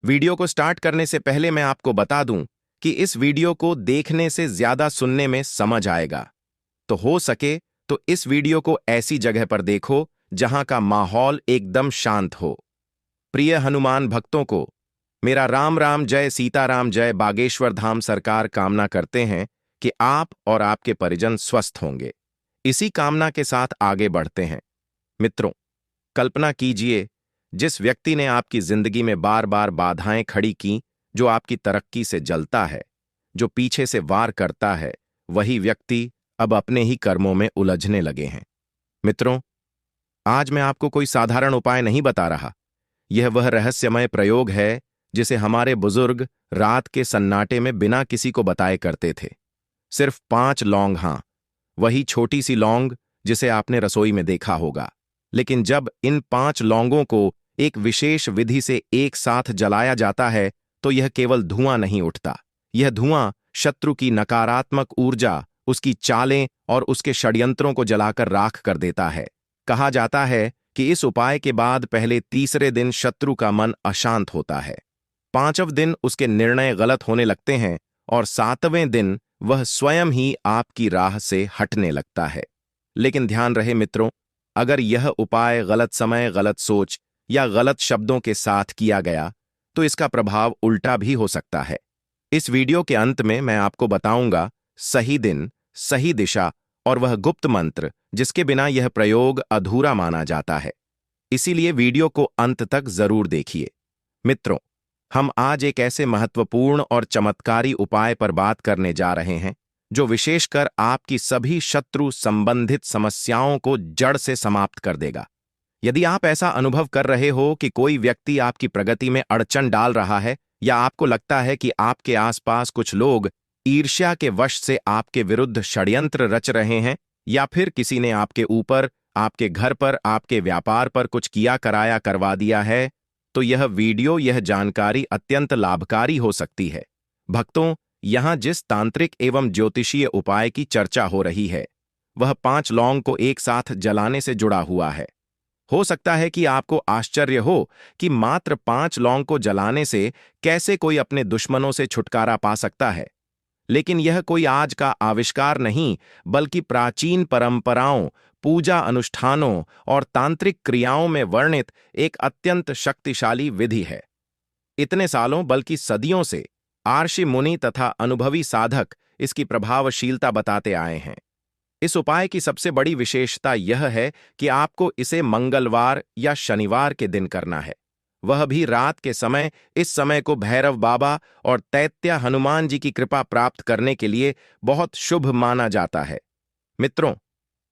Video को start करने से पहले मैं आपको बता दूं कि इस वीडियो को देखने से ज्यादा सुनने में समझ आएगा, तो हो सके तो इस वीडियो को ऐसी जगह पर देखो जहां का माहौल एकदम शांत हो। प्रिय हनुमान भक्तों को मेरा राम राम जय सीताराम जय बागेश्वर धाम सरकार कामना करते हैं कि आप और आपके परिजन स्वस्थ होंगे। इसी कामना के साथ आगे बढ़ते हैं। मित्रों, कल्पना कीजिए, जिस व्यक्ति ने आपकी जिंदगी में बार बार बाधाएं खड़ी की, जो आपकी तरक्की से जलता है, जो पीछे से वार करता है, वही व्यक्ति अब अपने ही कर्मों में उलझने लगे हैं। मित्रों, आज मैं आपको कोई साधारण उपाय नहीं बता रहा। यह वह रहस्यमय प्रयोग है जिसे हमारे बुजुर्ग रात के सन्नाटे में बिना किसी को बताए करते थे। सिर्फ 5 लौंग, हां, वही छोटी सी लौंग जिसे आपने रसोई में देखा होगा। लेकिन जब इन 5 लौंगों को एक विशेष विधि से एक साथ जलाया जाता है तो यह केवल धुआं नहीं उठता। यह धुआं शत्रु की नकारात्मक ऊर्जा, उसकी चालें और उसके षड्यंत्रों को जलाकर राख कर देता है। कहा जाता है कि इस उपाय के बाद पहले तीसरे दिन शत्रु का मन अशांत होता है, 5वें दिन उसके निर्णय गलत होने लगते हैं और 7वें दिन वह स्वयं ही आपकी राह से हटने लगता है। लेकिन ध्यान रहे मित्रों, अगर यह उपाय गलत समय, गलत सोच या गलत शब्दों के साथ किया गया तो इसका प्रभाव उल्टा भी हो सकता है। इस वीडियो के अंत में मैं आपको बताऊंगा सही दिन, सही दिशा और वह गुप्त मंत्र जिसके बिना यह प्रयोग अधूरा माना जाता है। इसीलिए वीडियो को अंत तक जरूर देखिए। मित्रों, हम आज एक ऐसे महत्वपूर्ण और चमत्कारी उपाय पर बात करने जा रहे हैं जो विशेषकर आपकी सभी शत्रु संबंधित समस्याओं को जड़ से समाप्त कर देगा। यदि आप ऐसा अनुभव कर रहे हो कि कोई व्यक्ति आपकी प्रगति में अड़चन डाल रहा है, या आपको लगता है कि आपके आसपास कुछ लोग ईर्ष्या के वश से आपके विरुद्ध षड्यंत्र रच रहे हैं, या फिर किसी ने आपके ऊपर, आपके घर पर, आपके व्यापार पर कुछ किया कराया करवा दिया है, तो यह वीडियो, यह जानकारी अत्यंत लाभकारी हो सकती है। भक्तों, यहां जिस तांत्रिक एवं ज्योतिषीय उपाय की चर्चा हो रही है वह 5 लौंग को एक साथ जलाने से जुड़ा हुआ है। हो सकता है कि आपको आश्चर्य हो कि मात्र 5 लौंग को जलाने से कैसे कोई अपने दुश्मनों से छुटकारा पा सकता है। लेकिन यह कोई आज का आविष्कार नहीं, बल्कि प्राचीन परंपराओं, पूजा अनुष्ठानों और तांत्रिक क्रियाओं में वर्णित एक अत्यंत शक्तिशाली विधि है। इतने सालों, बल्कि सदियों से आर्षि मुनि तथा अनुभवी साधक इसकी प्रभावशीलता बताते आए हैं। इस उपाय की सबसे बड़ी विशेषता यह है कि आपको इसे मंगलवार या शनिवार के दिन करना है, वह भी रात के समय। इस समय को भैरव बाबा और दैत्य हनुमान जी की कृपा प्राप्त करने के लिए बहुत शुभ माना जाता है। मित्रों,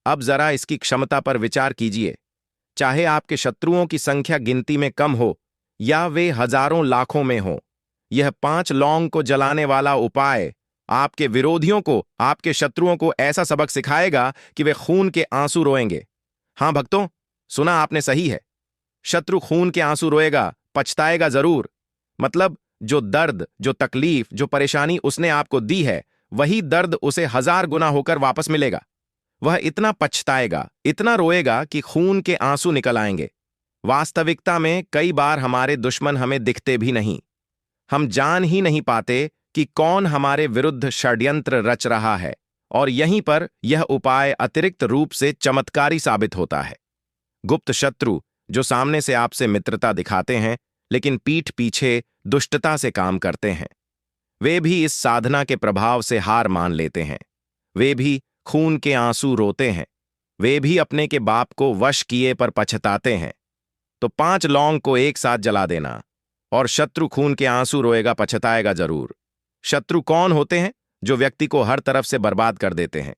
अब जरा इसकी क्षमता पर विचार कीजिए। चाहे आपके शत्रुओं की संख्या गिनती में कम हो या वे हजारों लाखों में हो, यह 5 लौंग को जलाने वाला उपाय आपके विरोधियों को, आपके शत्रुओं को ऐसा सबक सिखाएगा कि वे खून के आंसू रोएंगे। हां भक्तों, सुना आपने सही है। शत्रु खून के आंसू रोएगा, पछताएगा जरूर। मतलब जो दर्द, जो तकलीफ, जो परेशानी उसने आपको दी है, वही दर्द उसे 1000 गुना होकर वापस मिलेगा। वह इतना पछताएगा, इतना रोएगा कि खून के आंसू निकल आएंगे। वास्तविकता में कई बार हमारे दुश्मन हमें दिखते भी नहीं। हम जान ही नहीं पाते कि कौन हमारे विरुद्ध षड्यंत्र रच रहा है, और यहीं पर यह उपाय अतिरिक्त रूप से चमत्कारी साबित होता है। गुप्त शत्रु जो सामने से आपसे मित्रता दिखाते हैं लेकिन पीठ पीछे दुष्टता से काम करते हैं, वे भी इस साधना के प्रभाव से हार मान लेते हैं। वे भी खून के आंसू रोते हैं। वे भी अपने के बाप को वश किए पर पछताते हैं। तो 5 लौंग को एक साथ जला देना और शत्रु खून के आंसू रोएगा, पछताएगा जरूर। शत्रु कौन होते हैं? जो व्यक्ति को हर तरफ से बर्बाद कर देते हैं।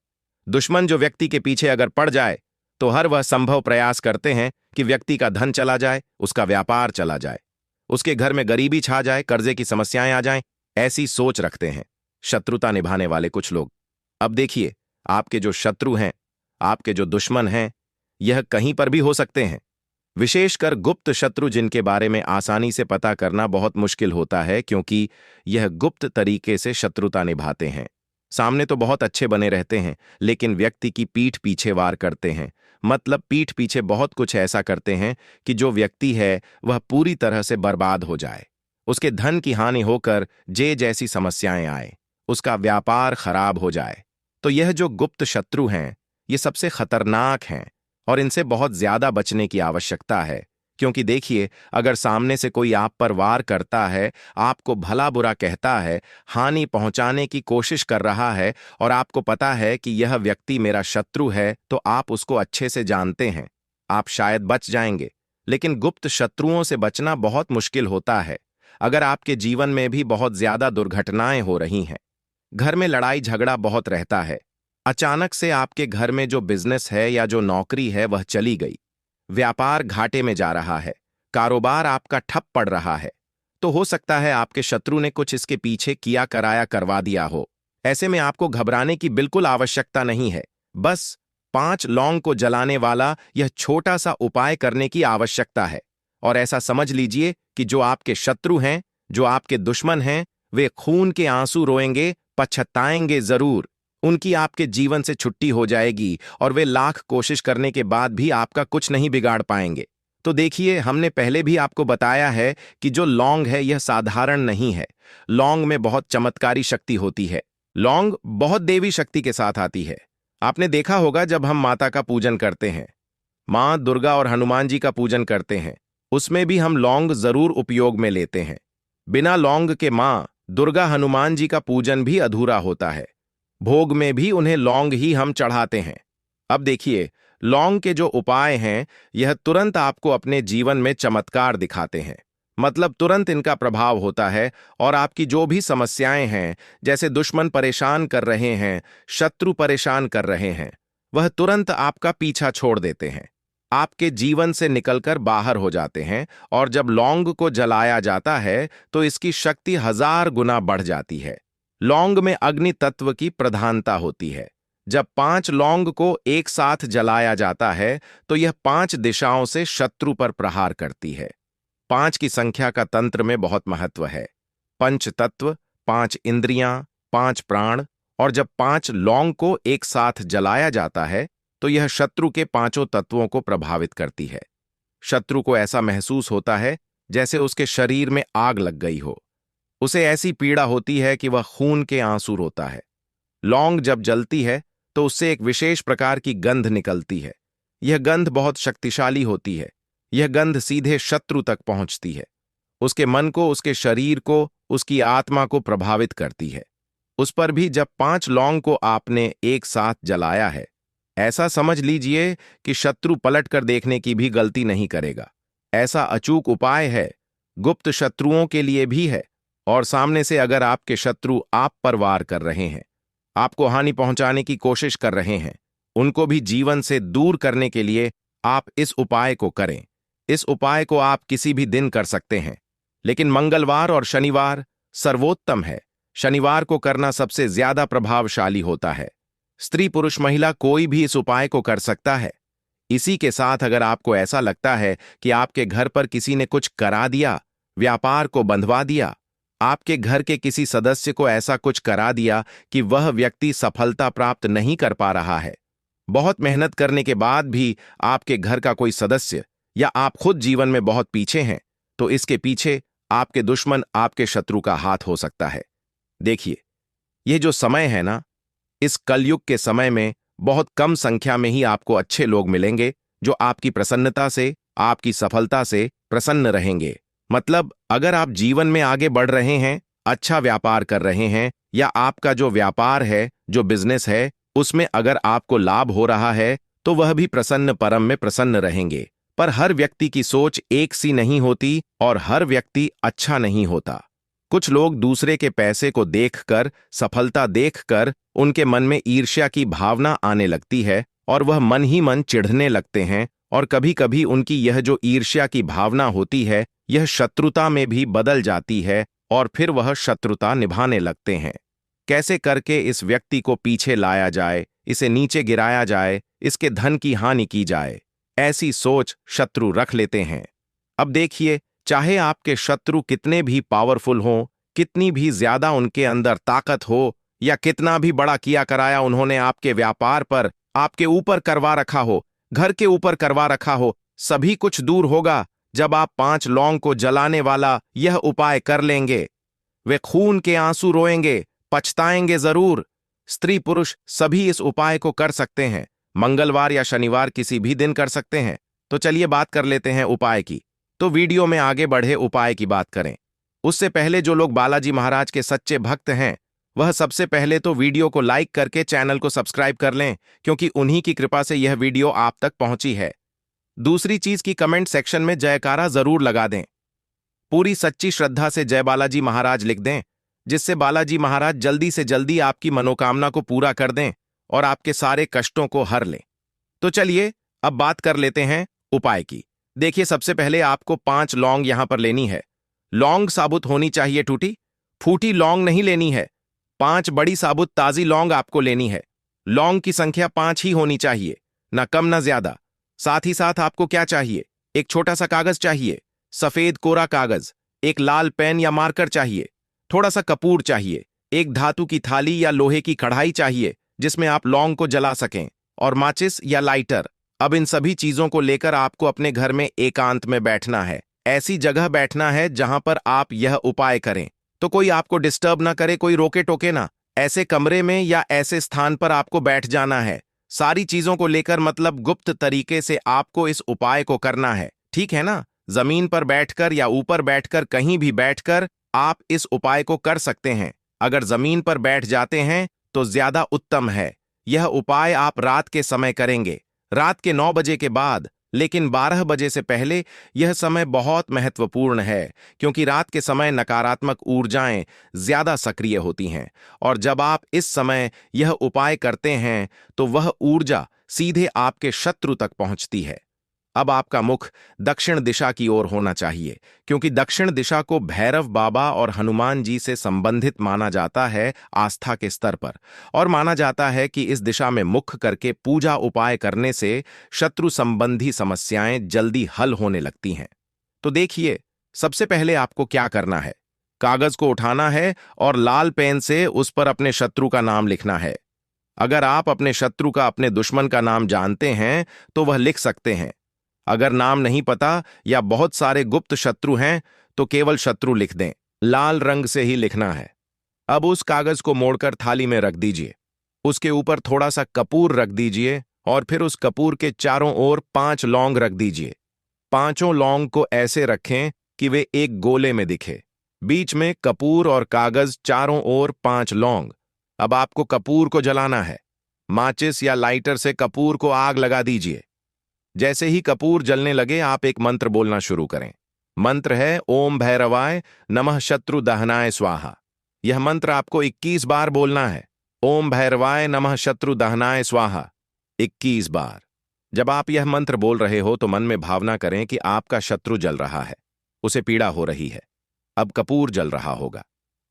दुश्मन जो व्यक्ति के पीछे अगर पड़ जाए तो हर वह संभव प्रयास करते हैं कि व्यक्ति का धन चला जाए, उसका व्यापार चला जाए, उसके घर में गरीबी छा जाए, कर्जे की समस्याएं आ जाएं। ऐसी सोच रखते हैं शत्रुता निभाने वाले कुछ लोग। अब देखिए, आपके जो शत्रु हैं, आपके जो दुश्मन हैं, यह कहीं पर भी हो सकते हैं। विशेषकर गुप्त शत्रु जिनके बारे में आसानी से पता करना बहुत मुश्किल होता है, क्योंकि यह गुप्त तरीके से शत्रुता निभाते हैं। सामने तो बहुत अच्छे बने रहते हैं, लेकिन व्यक्ति की पीठ पीछे वार करते हैं। मतलब पीठ पीछे बहुत कुछ ऐसा करते हैं कि जो व्यक्ति है वह पूरी तरह से बर्बाद हो जाए। उसके धन की हानि होकर जे जैसी समस्याएं आए, उसका व्यापार खराब हो जाए। तो यह जो गुप्त शत्रु हैं, ये सबसे खतरनाक हैं और इनसे बहुत ज्यादा बचने की आवश्यकता है। क्योंकि देखिए, अगर सामने से कोई आप पर वार करता है, आपको भला बुरा कहता है, हानि पहुंचाने की कोशिश कर रहा है और आपको पता है कि यह व्यक्ति मेरा शत्रु है, तो आप उसको अच्छे से जानते हैं, आप शायद बच जाएंगे। लेकिन गुप्त शत्रुओं से बचना बहुत मुश्किल होता है। अगर आपके जीवन में भी बहुत ज्यादा दुर्घटनाएं हो रही हैं, घर में लड़ाई झगड़ा बहुत रहता है, अचानक से आपके घर में जो बिजनेस है या जो नौकरी है वह चली गई, व्यापार घाटे में जा रहा है, कारोबार आपका ठप पड़ रहा है, तो हो सकता है आपके शत्रु ने कुछ इसके पीछे किया कराया करवा दिया हो। ऐसे में आपको घबराने की बिल्कुल आवश्यकता नहीं है। बस 5 लौंग को जलाने वाला यह छोटा सा उपाय करने की आवश्यकता है। और ऐसा समझ लीजिए कि जो आपके शत्रु हैं, जो आपके दुश्मन हैं, वे खून के आंसू रोएंगे, पछताएंगे जरूर। उनकी आपके जीवन से छुट्टी हो जाएगी और वे लाख कोशिश करने के बाद भी आपका कुछ नहीं बिगाड़ पाएंगे। तो देखिए, हमने पहले भी आपको बताया है कि जो लौंग है यह साधारण नहीं है। लौंग में बहुत चमत्कारी शक्ति होती है। लौंग बहुत देवी शक्ति के साथ आती है। आपने देखा होगा, जब हम माता का पूजन करते हैं, मां दुर्गा और हनुमान जी का पूजन करते हैं, उसमें भी हम लौंग जरूर उपयोग में लेते हैं। बिना लौंग के मां दुर्गा हनुमान जी का पूजन भी अधूरा होता है। भोग में भी उन्हें लौंग ही हम चढ़ाते हैं। अब देखिए, लौंग के जो उपाय हैं, यह तुरंत आपको अपने जीवन में चमत्कार दिखाते हैं। मतलब तुरंत इनका प्रभाव होता है और आपकी जो भी समस्याएं हैं, जैसे दुश्मन परेशान कर रहे हैं, शत्रु परेशान कर रहे हैं, वह तुरंत आपका पीछा छोड़ देते हैं, आपके जीवन से निकलकर बाहर हो जाते हैं। और जब लौंग को जलाया जाता है तो इसकी शक्ति 1000 गुना बढ़ जाती है। लौंग में अग्नि तत्व की प्रधानता होती है। जब 5 लौंग को एक साथ जलाया जाता है तो यह 5 दिशाओं से शत्रु पर प्रहार करती है। 5 की संख्या का तंत्र में बहुत महत्व है। पंच तत्व, 5 इंद्रियां, 5 प्राण। और जब 5 लौंग को एक साथ जलाया जाता है तो यह शत्रु के 5 तत्वों को प्रभावित करती है। शत्रु को ऐसा महसूस होता है जैसे उसके शरीर में आग लग गई हो। उसे ऐसी पीड़ा होती है कि वह खून के आंसू रोता है। लौंग जब जलती है तो उससे एक विशेष प्रकार की गंध निकलती है। यह गंध बहुत शक्तिशाली होती है। यह गंध सीधे शत्रु तक पहुंचती है। उसके मन को, उसके शरीर को, उसकी आत्मा को प्रभावित करती है। उस पर भी जब 5 लौंग को आपने एक साथ जलाया है, ऐसा समझ लीजिए कि शत्रु पलट कर देखने की भी गलती नहीं करेगा। ऐसा अचूक उपाय है, गुप्त शत्रुओं के लिए भी है। और सामने से अगर आपके शत्रु आप पर वार कर रहे हैं, आपको हानि पहुंचाने की कोशिश कर रहे हैं, उनको भी जीवन से दूर करने के लिए आप इस उपाय को करें। इस उपाय को आप किसी भी दिन कर सकते हैं, लेकिन मंगलवार और शनिवार सर्वोत्तम है। शनिवार को करना सबसे ज्यादा प्रभावशाली होता है। स्त्री पुरुष महिला कोई भी इस उपाय को कर सकता है। इसी के साथ अगर आपको ऐसा लगता है कि आपके घर पर किसी ने कुछ करा दिया, व्यापार को बंधवा दिया, आपके घर के किसी सदस्य को ऐसा कुछ करा दिया कि वह व्यक्ति सफलता प्राप्त नहीं कर पा रहा है, बहुत मेहनत करने के बाद भी आपके घर का कोई सदस्य या आप खुद जीवन में बहुत पीछे हैं, तो इसके पीछे आपके दुश्मन, आपके शत्रु का हाथ हो सकता है। देखिए, यह जो समय है ना, इस कलयुग के समय में बहुत कम संख्या में ही आपको अच्छे लोग मिलेंगे जो आपकी प्रसन्नता से, आपकी सफलता से प्रसन्न रहेंगे। मतलब अगर आप जीवन में आगे बढ़ रहे हैं, अच्छा व्यापार कर रहे हैं, या आपका जो व्यापार है, जो बिजनेस है, उसमें अगर आपको लाभ हो रहा है, तो वह भी प्रसन्न परम में प्रसन्न रहेंगे। पर हर व्यक्ति की सोच एक सी नहीं होती और हर व्यक्ति अच्छा नहीं होता। कुछ लोग दूसरे के पैसे को देखकर, सफलता देखकर उनके मन में ईर्ष्या की भावना आने लगती है और वह मन ही मन चिढ़ने लगते हैं। और कभी कभी उनकी यह जो ईर्ष्या की भावना होती है, यह शत्रुता में भी बदल जाती है और फिर वह शत्रुता निभाने लगते हैं। कैसे करके इस व्यक्ति को पीछे लाया जाए, इसे नीचे गिराया जाए, इसके धन की हानि की जाए, ऐसी सोच शत्रु रख लेते हैं। अब देखिए, चाहे आपके शत्रु कितने भी पावरफुल हों, कितनी भी ज्यादा उनके अंदर ताकत हो, या कितना भी बड़ा किया कराया उन्होंने आपके व्यापार पर, आपके ऊपर करवा रखा हो, घर के ऊपर करवा रखा हो, सभी कुछ दूर होगा जब आप 5 लौंग को जलाने वाला यह उपाय कर लेंगे, वे खून के आंसू रोएंगे, पछताएंगे जरूर। स्त्री पुरुष सभी इस उपाय को कर सकते हैं। मंगलवार या शनिवार किसी भी दिन कर सकते हैं। तो चलिए बात कर लेते हैं उपाय की। तो वीडियो में आगे बढ़े उपाय की बात करें उससे पहले जो लोग बालाजी महाराज के सच्चे भक्त हैं वह सबसे पहले तो वीडियो को लाइक करके चैनल को सब्सक्राइब कर लें, क्योंकि उन्हीं की कृपा से यह वीडियो आप तक पहुंची है। दूसरी चीज की कमेंट सेक्शन में जयकारा जरूर लगा दें। पूरी सच्ची श्रद्धा से जय बालाजी महाराज लिख दें, जिससे बालाजी महाराज जल्दी से जल्दी आपकी मनोकामना को पूरा कर दें और आपके सारे कष्टों को हर लें। तो चलिए अब बात कर लेते हैं उपाय की। देखिए, सबसे पहले आपको 5 लौंग यहां पर लेनी है। लौंग साबुत होनी चाहिए, टूटी फूटी लौंग नहीं लेनी है। 5 बड़ी साबुत ताजी लौंग आपको लेनी है। लौंग की संख्या 5 ही होनी चाहिए, ना कम ना ज्यादा। साथ ही साथ आपको क्या चाहिए, एक छोटा सा कागज चाहिए, सफेद कोरा कागज, एक लाल पेन या मार्कर चाहिए, थोड़ा सा कपूर चाहिए, एक धातु की थाली या लोहे की कढ़ाई चाहिए जिसमें आप लौंग को जला सकें, और माचिस या लाइटर। अब इन सभी चीजों को लेकर आपको अपने घर में एकांत में बैठना है। ऐसी जगह बैठना है जहां पर आप यह उपाय करें तो कोई आपको डिस्टर्ब ना करे, कोई रोके टोके ना। ऐसे कमरे में या ऐसे स्थान पर आपको बैठ जाना है। सारी चीजों को लेकर मतलब गुप्त तरीके से आपको इस उपाय को करना है, ठीक है ना। जमीन पर बैठकर या ऊपर बैठकर, कहीं भी बैठकर आप इस उपाय को कर सकते हैं। अगर जमीन पर बैठ जाते हैं तो ज्यादा उत्तम है। यह उपाय आप रात के समय करेंगे, रात के 9 बजे के बाद, लेकिन 12 बजे से पहले। यह समय बहुत महत्वपूर्ण है, क्योंकि रात के समय नकारात्मक ऊर्जाएं ज्यादा सक्रिय होती हैं, और जब आप इस समय यह उपाय करते हैं तो वह ऊर्जा सीधे आपके शत्रु तक पहुंचती है। अब आपका मुख दक्षिण दिशा की ओर होना चाहिए, क्योंकि दक्षिण दिशा को भैरव बाबा और हनुमान जी से संबंधित माना जाता है आस्था के स्तर पर, और माना जाता है कि इस दिशा में मुख करके पूजा उपाय करने से शत्रु संबंधी समस्याएं जल्दी हल होने लगती हैं। तो देखिए, सबसे पहले आपको क्या करना है, कागज को उठाना है और लाल पेन से उस पर अपने शत्रु का नाम लिखना है। अगर आप अपने शत्रु का, अपने दुश्मन का नाम जानते हैं तो वह लिख सकते हैं। अगर नाम नहीं पता या बहुत सारे गुप्त शत्रु हैं तो केवल शत्रु लिख दें। लाल रंग से ही लिखना है। अब उस कागज को मोड़कर थाली में रख दीजिए। उसके ऊपर थोड़ा सा कपूर रख दीजिए और फिर उस कपूर के चारों ओर 5 लौंग रख दीजिए। 5 लौंग को ऐसे रखें कि वे एक गोले में दिखे। बीच में कपूर और कागज, चारों ओर 5 लौंग। अब आपको कपूर को जलाना है। माचिस या लाइटर से कपूर को आग लगा दीजिए। जैसे ही कपूर जलने लगे आप एक मंत्र बोलना शुरू करें। मंत्र है ओम भैरवाय नमः शत्रु दहनाय स्वाहा। यह मंत्र आपको 21 बार बोलना है। ओम भैरवाय नमः शत्रु दहनाय स्वाहा 21 बार। जब आप यह मंत्र बोल रहे हो तो मन में भावना करें कि आपका शत्रु जल रहा है, उसे पीड़ा हो रही है। अब कपूर जल रहा होगा।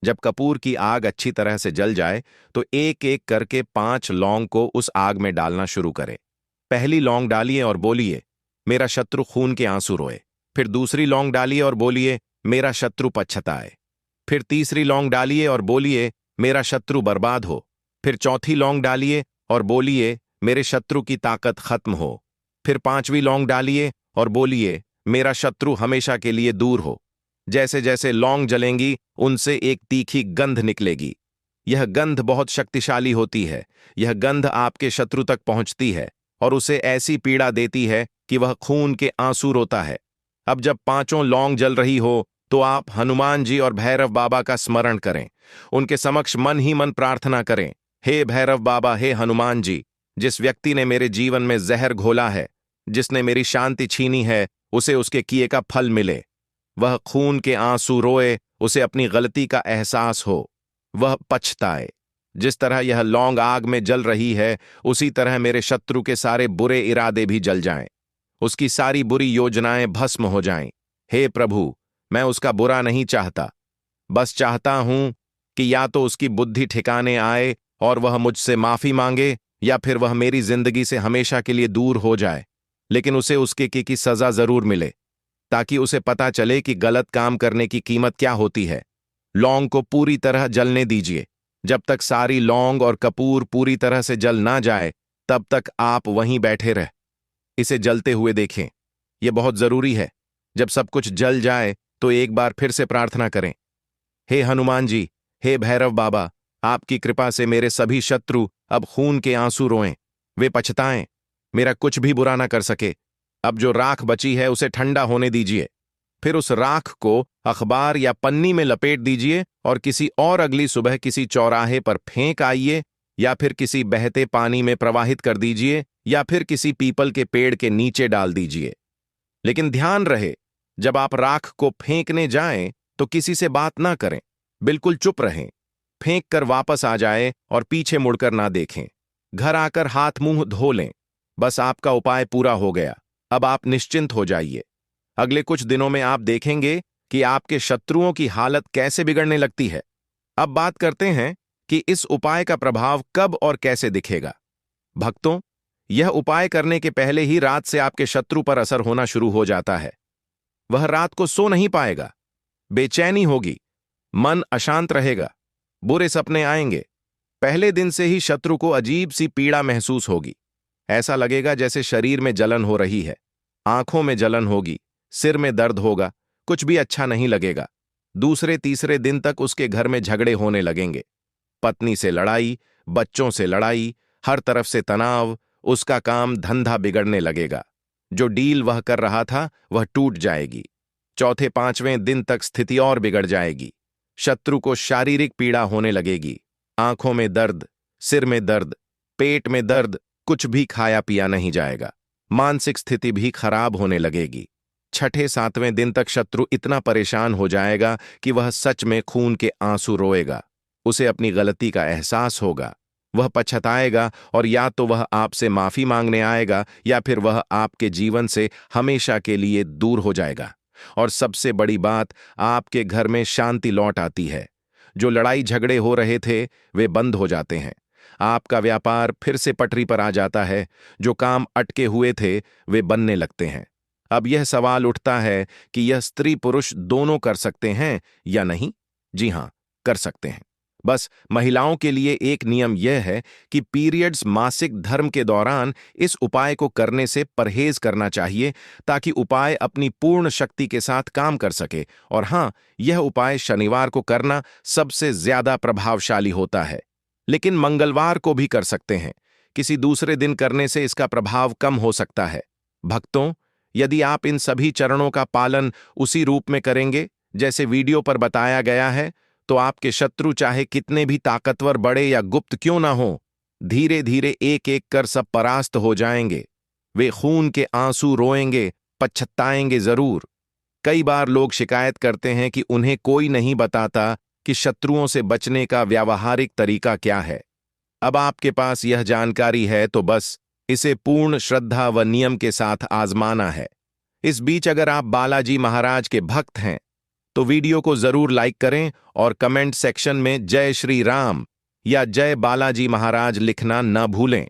जब कपूर की आग अच्छी तरह से जल जाए तो एक एक करके 5 लौंग को उस आग में डालना शुरू करें। पहली लौंग डालिए और बोलिए मेरा शत्रु खून के आंसू रोए। फिर दूसरी लौंग डालिए और बोलिए मेरा शत्रु पछताए। फिर तीसरी लौंग डालिए और बोलिए मेरा शत्रु बर्बाद हो। फिर चौथी लौंग डालिए और बोलिए मेरे शत्रु की ताकत खत्म हो। फिर 5वीं लौंग डालिए और बोलिए मेरा शत्रु हमेशा के लिए दूर हो। जैसे जैसे लौंग जलेंगी उनसे एक तीखी गंध निकलेगी। यह गंध बहुत शक्तिशाली होती है। यह गंध आपके शत्रु तक पहुंचती है और उसे ऐसी पीड़ा देती है कि वह खून के आंसू रोता है। अब जब 5 लौंग जल रही हो तो आप हनुमान जी और भैरव बाबा का स्मरण करें। उनके समक्ष मन ही मन प्रार्थना करें, हे भैरव बाबा, हे हनुमान जी, जिस व्यक्ति ने मेरे जीवन में जहर घोला है, जिसने मेरी शांति छीनी है, उसे उसके किए का फल मिले। वह खून के आंसू रोए, उसे अपनी गलती का एहसास हो, वह पछताए। जिस तरह यह लौंग आग में जल रही है उसी तरह मेरे शत्रु के सारे बुरे इरादे भी जल जाएं, उसकी सारी बुरी योजनाएं भस्म हो जाएं। हे प्रभु, मैं उसका बुरा नहीं चाहता, बस चाहता हूं कि या तो उसकी बुद्धि ठिकाने आए और वह मुझसे माफी मांगे, या फिर वह मेरी जिंदगी से हमेशा के लिए दूर हो जाए, लेकिन उसे उसके की सजा जरूर मिले, ताकि उसे पता चले कि गलत काम करने की कीमत क्या होती है। लौंग को पूरी तरह जलने दीजिए। जब तक सारी लौंग और कपूर पूरी तरह से जल ना जाए तब तक आप वहीं बैठे रह इसे जलते हुए देखें। यह बहुत जरूरी है। जब सब कुछ जल जाए तो एक बार फिर से प्रार्थना करें, हे हनुमान जी, हे भैरव बाबा, आपकी कृपा से मेरे सभी शत्रु अब खून के आंसू रोएं, वे पछताएं, मेरा कुछ भी बुरा ना कर सके। अब जो राख बची है उसे ठंडा होने दीजिए, फिर उस राख को अखबार या पन्नी में लपेट दीजिए और किसी और अगली सुबह किसी चौराहे पर फेंक आइए, या फिर किसी बहते पानी में प्रवाहित कर दीजिए, या फिर किसी पीपल के पेड़ के नीचे डाल दीजिए। लेकिन ध्यान रहे, जब आप राख को फेंकने जाएं तो किसी से बात ना करें, बिल्कुल चुप रहें, फेंक कर वापस आ जाएं और पीछे मुड़कर ना देखें। घर आकर हाथ मुंह धो लें। बस आपका उपाय पूरा हो गया, अब आप निश्चिंत हो जाइए। अगले कुछ दिनों में आप देखेंगे कि आपके शत्रुओं की हालत कैसे बिगड़ने लगती है। अब बात करते हैं कि इस उपाय का प्रभाव कब और कैसे दिखेगा। भक्तों, यह उपाय करने के पहले ही रात से आपके शत्रु पर असर होना शुरू हो जाता है। वह रात को सो नहीं पाएगा, बेचैनी होगी, मन अशांत रहेगा, बुरे सपने आएंगे। पहले दिन से ही शत्रु को अजीब सी पीड़ा महसूस होगी। ऐसा लगेगा जैसे शरीर में जलन हो रही है, आंखों में जलन होगी, सिर में दर्द होगा, कुछ भी अच्छा नहीं लगेगा। दूसरे तीसरे दिन तक उसके घर में झगड़े होने लगेंगे। पत्नी से लड़ाई, बच्चों से लड़ाई, हर तरफ से तनाव, उसका काम धंधा बिगड़ने लगेगा। जो डील वह कर रहा था वह टूट जाएगी। चौथे पांचवें दिन तक स्थिति और बिगड़ जाएगी। शत्रु को शारीरिक पीड़ा होने लगेगी, आंखों में दर्द, सिर में दर्द, पेट में दर्द, कुछ भी खाया पिया नहीं जाएगा। मानसिक स्थिति भी खराब होने लगेगी। छठे सातवें दिन तक शत्रु इतना परेशान हो जाएगा कि वह सच में खून के आंसू रोएगा। उसे अपनी गलती का एहसास होगा, वह पछताएगा और या तो वह आपसे माफी मांगने आएगा या फिर वह आपके जीवन से हमेशा के लिए दूर हो जाएगा। और सबसे बड़ी बात, आपके घर में शांति लौट आती है। जो लड़ाई झगड़े हो रहे थे वे बंद हो जाते हैं। आपका व्यापार फिर से पटरी पर आ जाता है। जो काम अटके हुए थे वे बनने लगते हैं। अब यह सवाल उठता है कि यह स्त्री पुरुष दोनों कर सकते हैं या नहीं? जी हां, कर सकते हैं। बस महिलाओं के लिए एक नियम यह है कि पीरियड्स मासिक धर्म के दौरान इस उपाय को करने से परहेज करना चाहिए, ताकि उपाय अपनी पूर्ण शक्ति के साथ काम कर सके। और हां, यह उपाय शनिवार को करना सबसे ज्यादा प्रभावशाली होता है, लेकिन मंगलवार को भी कर सकते हैं। किसी दूसरे दिन करने से इसका प्रभाव कम हो सकता है। भक्तों, यदि आप इन सभी चरणों का पालन उसी रूप में करेंगे जैसे वीडियो पर बताया गया है, तो आपके शत्रु चाहे कितने भी ताकतवर, बड़े या गुप्त क्यों ना हो, धीरे धीरे एक एक कर सब परास्त हो जाएंगे। वे खून के आंसू रोएंगे, पछताएंगे जरूर। कई बार लोग शिकायत करते हैं कि उन्हें कोई नहीं बताता कि शत्रुओं से बचने का व्यावहारिक तरीका क्या है। अब आपके पास यह जानकारी है तो बस इसे पूर्ण श्रद्धा व नियम के साथ आजमाना है। इस बीच अगर आप बालाजी महाराज के भक्त हैं तो वीडियो को जरूर लाइक करें और कमेंट सेक्शन में जय श्री राम या जय बालाजी महाराज लिखना न भूलें।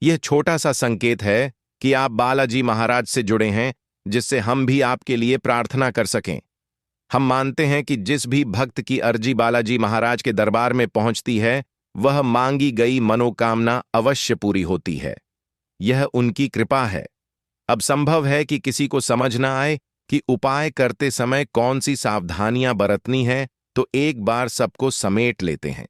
यह छोटा सा संकेत है कि आप बालाजी महाराज से जुड़े हैं, जिससे हम भी आपके लिए प्रार्थना कर सकें। हम मानते हैं कि जिस भी भक्त की अर्जी बालाजी महाराज के दरबार में पहुंचती है, वह मांगी गई मनोकामना अवश्य पूरी होती है। यह उनकी कृपा है। अब संभव है कि किसी को समझ न आए कि उपाय करते समय कौन सी सावधानियां बरतनी है, तो एक बार सबको समेट लेते हैं।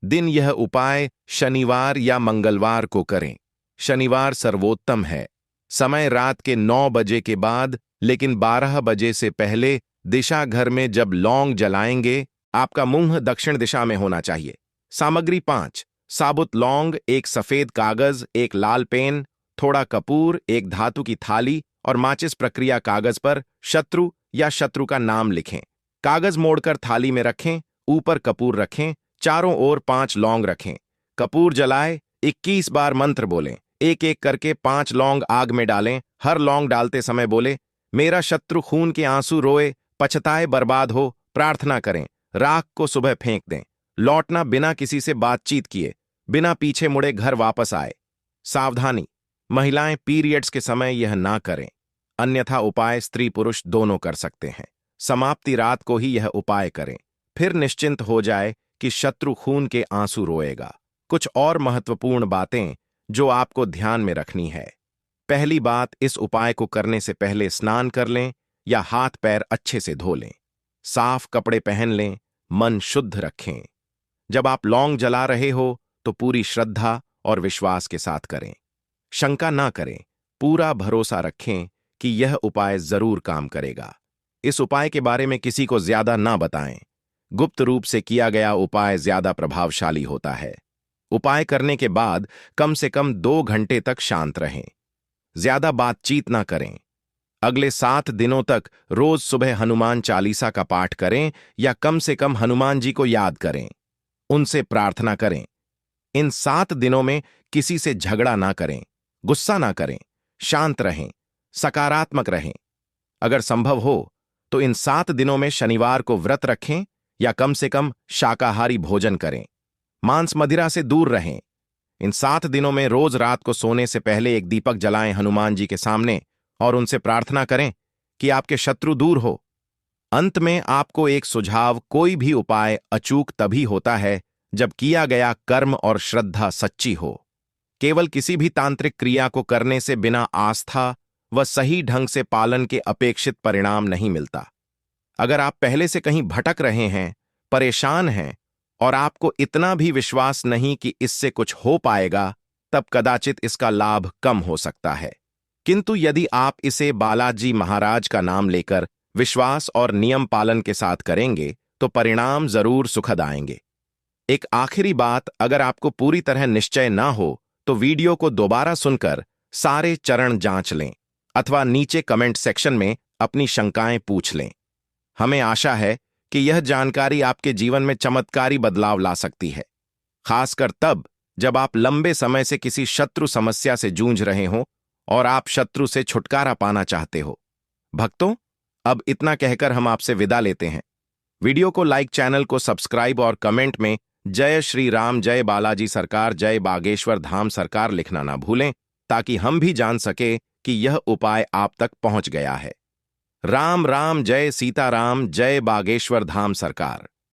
दिन, यह उपाय शनिवार या मंगलवार को करें। शनिवार सर्वोत्तम है। समय रात के 9 बजे के बाद, लेकिन 12 बजे से पहले। दिशा, घर में जब लौंग जलाएंगे, आपका मुंह दक्षिण दिशा में होना चाहिए। सामग्री 5 साबुत लौंग, 1 सफेद कागज, 1 लाल पेन, थोड़ा कपूर, 1 धातु की थाली और माचिस प्रक्रिया कागज पर शत्रु या शत्रु का नाम लिखें। कागज मोड़कर थाली में रखें, ऊपर कपूर रखें, चारों ओर 5 लौंग रखें। कपूर जलाए, 21 बार मंत्र बोलें। एक एक करके 5 लौंग आग में डालें। हर लौंग डालते समय बोले, मेरा शत्रु खून के आंसू रोए, पछताए, बर्बाद हो। प्रार्थना करें। राख को सुबह फेंक दें। लौटना बिना किसी से बातचीत किए, बिना पीछे मुड़े घर वापस आए। सावधानी, महिलाएं पीरियड्स के समय यह ना करें, अन्यथा उपाय स्त्री पुरुष दोनों कर सकते हैं। समाप्ति रात को ही यह उपाय करें, फिर निश्चिंत हो जाए कि शत्रु खून के आंसू रोएगा। कुछ और महत्वपूर्ण बातें जो आपको ध्यान में रखनी है। पहली बात, इस उपाय को करने से पहले स्नान कर लें। या हाथ पैर अच्छे से धो लें। साफ कपड़े पहन लें, मन शुद्ध रखें। जब आप लौंग जला रहे हो तो पूरी श्रद्धा और विश्वास के साथ करें। शंका ना करें, पूरा भरोसा रखें कि यह उपाय जरूर काम करेगा। इस उपाय के बारे में किसी को ज्यादा ना बताएं। गुप्त रूप से किया गया उपाय ज्यादा प्रभावशाली होता है। उपाय करने के बाद कम से कम 2 घंटे तक शांत रहें। ज्यादा बातचीत ना करें। अगले 7 दिनों तक रोज सुबह हनुमान चालीसा का पाठ करें या कम से कम हनुमान जी को याद करें। उनसे प्रार्थना करें। इन 7 दिनों में किसी से झगड़ा ना करें, गुस्सा ना करें, शांत रहें, सकारात्मक रहें। अगर संभव हो तो इन 7 दिनों में शनिवार को व्रत रखें या कम से कम शाकाहारी भोजन करें। मांस मदिरा से दूर रहें। इन 7 दिनों में रोज रात को सोने से पहले एक दीपक जलाएं हनुमान जी के सामने और उनसे प्रार्थना करें कि आपके शत्रु दूर हो। अंत में आपको एक सुझाव, कोई भी उपाय अचूक तभी होता है जब किया गया कर्म और श्रद्धा सच्ची हो। केवल किसी भी तांत्रिक क्रिया को करने से बिना आस्था व सही ढंग से पालन के अपेक्षित परिणाम नहीं मिलता। अगर आप पहले से कहीं भटक रहे हैं, परेशान हैं और आपको इतना भी विश्वास नहीं कि इससे कुछ हो पाएगा, तब कदाचित इसका लाभ कम हो सकता है। किंतु यदि आप इसे बालाजी महाराज का नाम लेकर विश्वास और नियम पालन के साथ करेंगे तो परिणाम जरूर सुखद आएंगे। एक आखिरी बात, अगर आपको पूरी तरह निश्चय ना हो तो वीडियो को दोबारा सुनकर सारे चरण जांच लें अथवा नीचे कमेंट सेक्शन में अपनी शंकाएं पूछ लें। हमें आशा है कि यह जानकारी आपके जीवन में चमत्कारी बदलाव ला सकती है, खासकर तब जब आप लंबे समय से किसी शत्रु समस्या से जूझ रहे हो और आप शत्रु से छुटकारा पाना चाहते हो। भक्तों, अब इतना कहकर हम आपसे विदा लेते हैं। वीडियो को लाइक, चैनल को सब्सक्राइब और कमेंट में जय श्री राम, जय बालाजी सरकार, जय बागेश्वर धाम सरकार लिखना ना भूलें, ताकि हम भी जान सके कि यह उपाय आप तक पहुंच गया है। राम राम, जय सीताराम, जय बागेश्वर धाम सरकार।